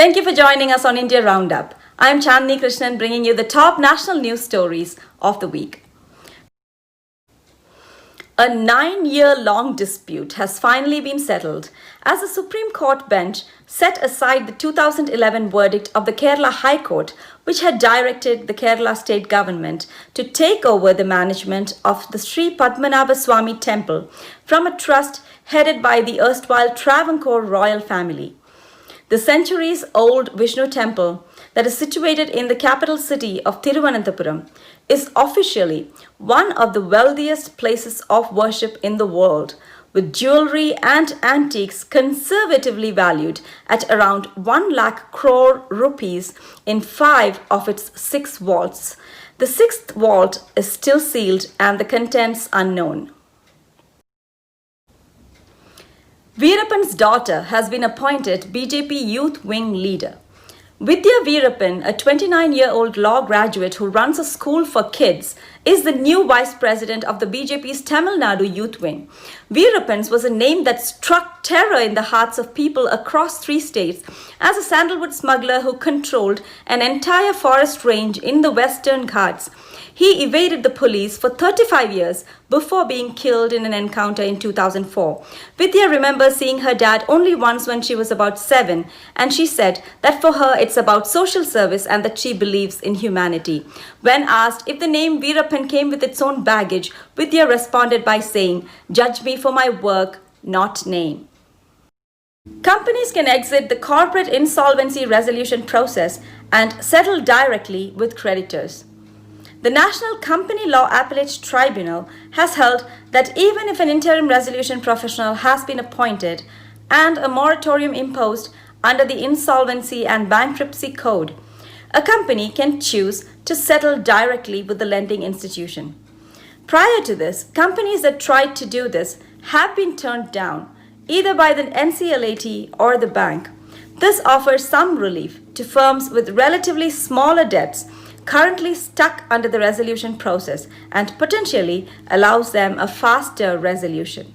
Thank you for joining us on India Roundup. I'm Chandni Krishnan bringing you the top national news stories of the week. A 9-year-long dispute has finally been settled as the Supreme Court bench set aside the 2011 verdict of the Kerala High Court, which had directed the Kerala state government to take over the management of the Sree Padmanabhaswamy temple from a trust headed by the erstwhile Travancore royal family. The centuries-old Vishnu temple that is situated in the capital city of Thiruvananthapuram is officially one of the wealthiest places of worship in the world, with jewelry and antiques conservatively valued at around 1 lakh crore rupees in 5 of its 6 vaults. The 6th vault is still sealed and the contents unknown. Veerappan's daughter has been appointed BJP Youth Wing leader. Vidya Veerappan, a 29-year-old law graduate who runs a school for kids, is the new vice president of the BJP's Tamil Nadu Youth Wing. Veerappan's was a name that struck terror in the hearts of people across 3 states as a sandalwood smuggler who controlled an entire forest range in the Western Ghats. He evaded the police for 35 years before being killed in an encounter in 2004. Vidya remembers seeing her dad only once when she was about 7, and she said that for her it's about social service and that she believes in humanity. When asked if the name Veerappan came with its own baggage, Vidya responded by saying, "Judge me for my work, not name." Companies can exit the corporate insolvency resolution process and settle directly with creditors. The National Company Law Appellate Tribunal has held that even if an interim resolution professional has been appointed and a moratorium imposed under the Insolvency and Bankruptcy Code, a company can choose to settle directly with the lending institution. Prior to this, companies that tried to do this have been turned down, either by the NCLAT or the bank. This offers some relief to firms with relatively smaller debts currently stuck under the resolution process and potentially allows them a faster resolution.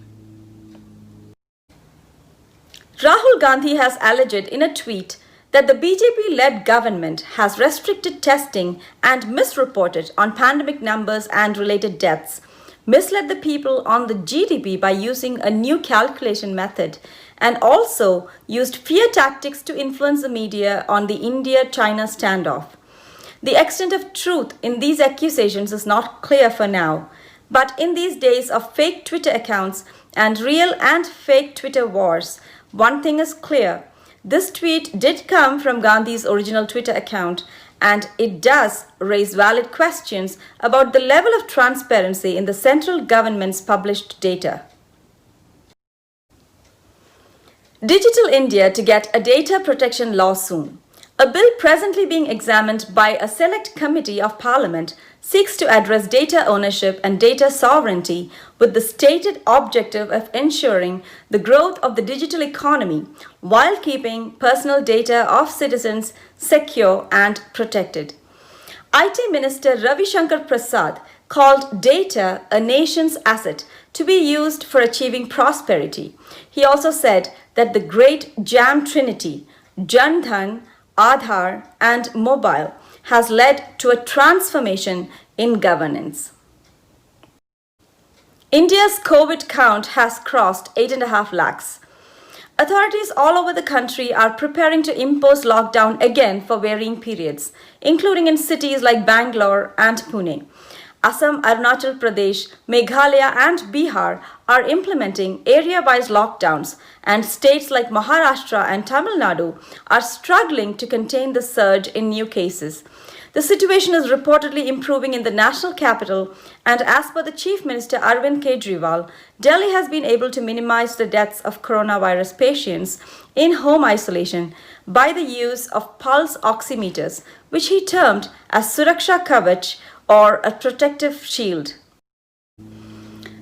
Rahul Gandhi has alleged in a tweet that the BJP-led government has restricted testing and misreported on pandemic numbers and related deaths, misled the people on the GDP by using a new calculation method, and also used fear tactics to influence the media on the India-China standoff. The extent of truth in these accusations is not clear for now, but in these days of fake Twitter accounts and real and fake Twitter wars, one thing is clear. This tweet did come from Gandhi's original Twitter account, and it does raise valid questions about the level of transparency in the central government's published data. Digital India to get a data protection law soon. A bill presently being examined by a select committee of Parliament seeks to address data ownership and data sovereignty with the stated objective of ensuring the growth of the digital economy while keeping personal data of citizens secure and protected. IT Minister Ravi Shankar Prasad called data a nation's asset to be used for achieving prosperity. He also said that the great jam trinity, Jan Dhan, Aadhaar and mobile, has led to a transformation in governance. India's COVID count has crossed 8.5 lakhs. Authorities all over the country are preparing to impose lockdown again for varying periods, including in cities like Bangalore and Pune. Assam, Arunachal Pradesh, Meghalaya and Bihar are implementing area-wise lockdowns, and states like Maharashtra and Tamil Nadu are struggling to contain the surge in new cases. The situation is reportedly improving in the national capital, and as per the Chief Minister Arvind Kejriwal, Delhi has been able to minimize the deaths of coronavirus patients in home isolation by the use of pulse oximeters, which he termed as Suraksha Kavach, or a protective shield.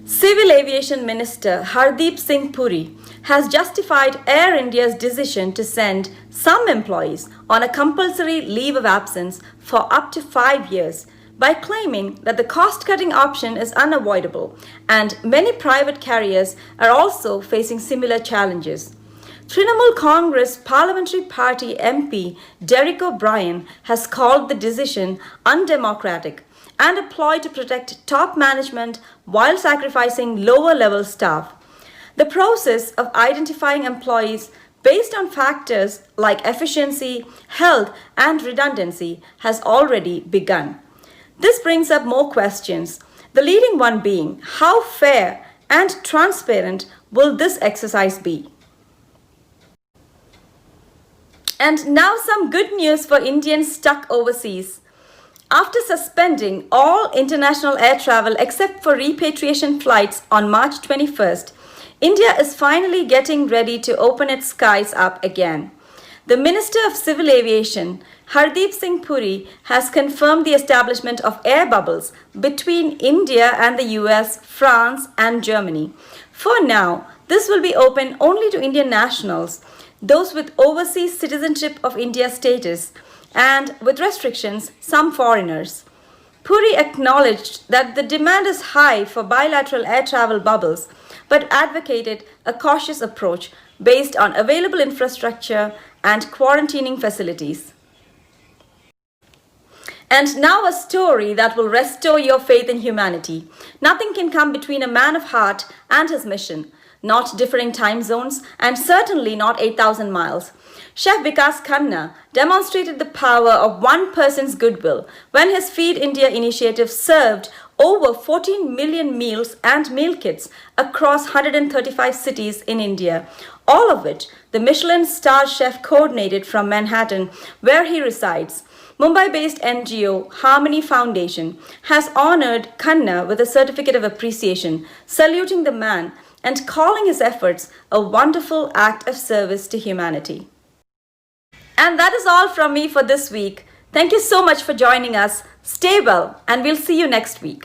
Civil Aviation Minister Hardeep Singh Puri has justified Air India's decision to send some employees on a compulsory leave of absence for up to 5 years by claiming that the cost-cutting option is unavoidable and many private carriers are also facing similar challenges. Trinamool Congress Parliamentary Party MP Derek O'Brien has called the decision undemocratic and a ploy to protect top management while sacrificing lower level staff. The process of identifying employees based on factors like efficiency, health, and redundancy has already begun. This brings up more questions, the leading one being how fair and transparent will this exercise be? And now some good news for Indians stuck overseas. After suspending all international air travel except for repatriation flights on March 21st, India is finally getting ready to open its skies up again. The Minister of Civil Aviation, Hardeep Singh Puri, has confirmed the establishment of air bubbles between India and the US, France, and Germany. For now, this will be open only to Indian nationals, those with overseas citizenship of India status, and with restrictions, some foreigners. Puri acknowledged that the demand is high for bilateral air travel bubbles, but advocated a cautious approach based on available infrastructure and quarantining facilities. And now a story that will restore your faith in humanity. Nothing can come between a man of heart and his mission. Not differing time zones, and certainly not 8,000 miles. Chef Vikas Khanna demonstrated the power of one person's goodwill when his Feed India initiative served over 14 million meals and meal kits across 135 cities in India, all of which the Michelin star chef coordinated from Manhattan, where he resides. Mumbai-based NGO Harmony Foundation has honored Khanna with a certificate of appreciation, saluting the man and calling his efforts a wonderful act of service to humanity. And that is all from me for this week. Thank you so much for joining us. Stay well, and we'll see you next week.